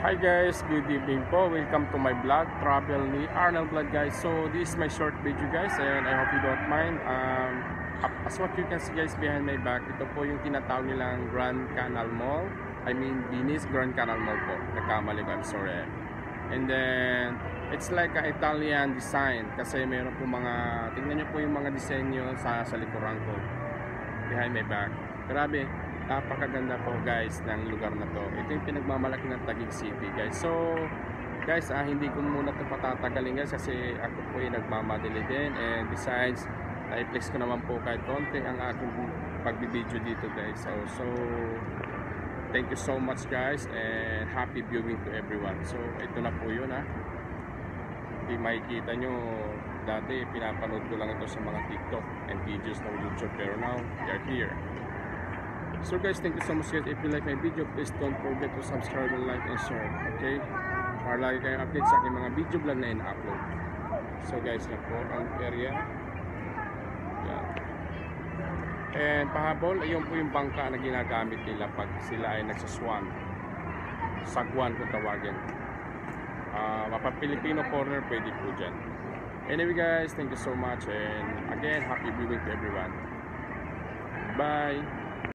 Hi guys, good evening po. Welcome to my vlog, Travel ni Arnold Vlog guys. So this is my short video guys and I hope you don't mind. As what you can see guys behind my back, ito po yung tinatawag nilang Grand Canal Mall. I mean Venice Grand Canal Mall po. Nagkamali ko, I'm sorry. And then it's like an Italian design kasi meron po mga, tingnan nyo po yung mga disenyo sa likuran ko behind my back. Grabe, napakaganda po guys ng lugar na to. Ito yung pinagmamalaki ng Taguig City guys. So guys, hindi ko muna ito patatagalin guys kasi ako po yung nagmamadali din. And besides, na-flex ko naman po kahit konti ang aking pagbibideo dito guys. So thank you so much guys and happy viewing to everyone. So ito na po yun Hindi makikita nyo, dati pinapanood ko lang ito sa mga TikTok and videos ng YouTube, pero now they are here. So guys, thank you so much guys. If you like my video, please don't forget to subscribe and like and share, okay? Para lagi kayong update sa aking mga video vlog na ina-upload. So guys, yan po ang area. Yan. And pahabol, ayun po yung bangka na ginagamit nila pag sila ay nagsaswan. Sagwan kung tawagin. Mapa-Filipino foreigner pwede po dyan. Anyway guys, thank you so much and again, happy viewing to everyone. Bye!